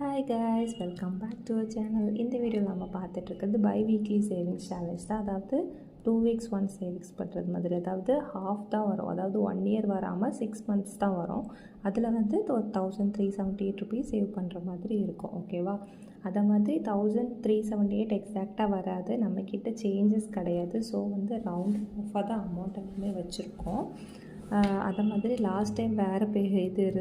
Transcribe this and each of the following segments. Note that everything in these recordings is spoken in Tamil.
Hi guys, welcome back to our channel. இந்த வீடியோவில் நம்ம பார்த்துட்டு இருக்கிறது பை வீக்லி சேவிங்ஸ் சேலஞ்ச் தான். அதாவது 2 weeks ஒன் சேவிங்ஸ் பண்ணுறது மாதிரி. அதாவது ஹாஃப் தான் வரும், அதாவது 1 year வராமல் 6 months தான் வரும். அதில் வந்து 1378 rupees சேவ் பண்ணுற மாதிரி இருக்கும். ஓகேவா? அதை மாதிரி 1378 எக்ஸாக்டாக வராது, நம்மக்கிட்ட சேஞ்சஸ் கிடையாது. ஸோ வந்து ரவுண்ட் ஆஃபாக தான் அமௌண்ட் எல்லாமே வச்சுருக்கோம். அதை மாதிரி லாஸ்ட் டைம் வேறு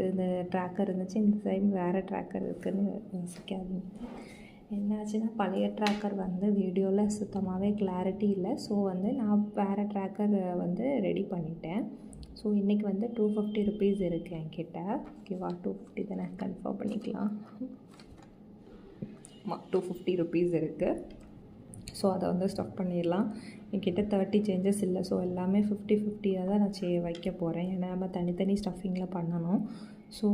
இந்த ட்ராக்கர் இருந்துச்சு, இந்த டைம் வேறு ட்ராக்கர் இருக்குதுன்னு யோசிக்காதீங்க. என்னாச்சுன்னா பழைய ட்ராக்கர் வந்து வீடியோவில் சுத்தமாகவே கிளாரிட்டி இல்லை. ஸோ வந்து நான் வேறு ட்ராக்கர் வந்து ரெடி பண்ணிட்டேன். ஸோ இன்றைக்கி வந்து 250 rupees இருக்குது என்கிட்ட. ஓகேவா? 250 தானே, கன்ஃபார்ம் பண்ணிக்கலாம். 250 rupees இருக்குது. ஸோ அதை வந்து ஸ்டாப் பண்ணிடலாம். என்கிட்ட 30 சேஞ்சஸ் இல்லை. ஸோ எல்லாமே 50-50 தான் நான் வைக்க போகிறேன். ஏன்னா நம்ம தனித்தனி ஸ்டஃபிங்கில் பண்ணணும். ஸோ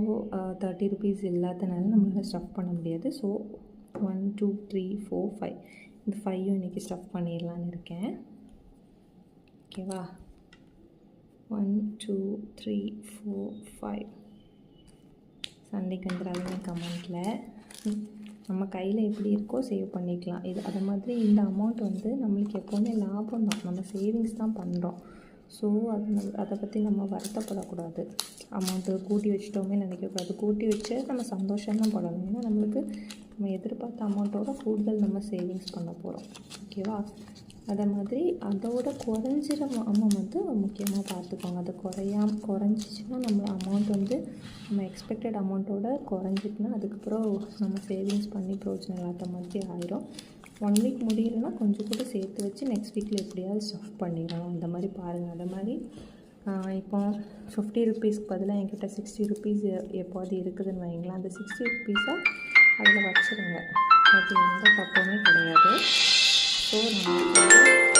30 rupees இல்லாதனால நம்மளால் ஸ்டஃப் பண்ண முடியாது. ஸோ 1 2 3 4 5 இந்த 5யும் இன்றைக்கி ஸ்டஃப் பண்ணிடலான்னு இருக்கேன். ஓகேவா? 1 2 3 4 5 சண்டைக்கு வந்துடாதீங்க கமெண்ட்டில். நம்ம கையில் எப்படி இருக்கோ சேவ் பண்ணிக்கலாம். இது அது மாதிரி இந்த அமௌண்ட் வந்து நம்மளுக்கு எப்போவுமே லாபம் தான், நம்ம சேவிங்ஸ் தான் பண்ணுறோம். ஸோ அதை பற்றி நம்ம வருத்தப்படக்கூடாது. அமௌண்ட்டு கூட்டி வச்சிட்டோமே நினைக்கக்கூடாது. கூட்டி வச்சு நம்ம சந்தோஷம்தான் படணும். ஏன்னா நம்மளுக்கு நம்ம எதிர்பார்த்த அமௌண்ட்டோட கூடுதல் நம்ம சேவிங்ஸ் பண்ண போகிறோம். ஓகேவா? அதை மாதிரி அதோட குறைஞ்சிற அமௌண்ட் வந்து முக்கியமாக பார்த்துக்கோங்க. அது குறைஞ்சிச்சின்னா நம்ம அமௌண்ட் வந்து நம்ம எக்ஸ்பெக்டட் அமௌண்ட்டோட குறைஞ்சிட்டுனா அதுக்கப்புறம் நம்ம சேவிங்ஸ் பண்ணி பிரோஜனம் இல்லாத மாதிரி ஆயிரும். 1 week முடியலைன்னா கொஞ்சம் கூட சேர்த்து வச்சு நெக்ஸ்ட் வீக்கில் எப்படியாவது ஸ்டஃப் பண்ணிடணும். அந்த மாதிரி பாருங்கள். அது மாதிரி இப்போ 50 rupeesக்கு பதிலாக என்கிட்ட 60 rupees எப்போது இருக்குதுன்னு வைங்களேன். அந்த 60 rupees அதில் வச்சுருங்க. அது எந்த தப்புமே கிடையாது. ஸோ நம்ம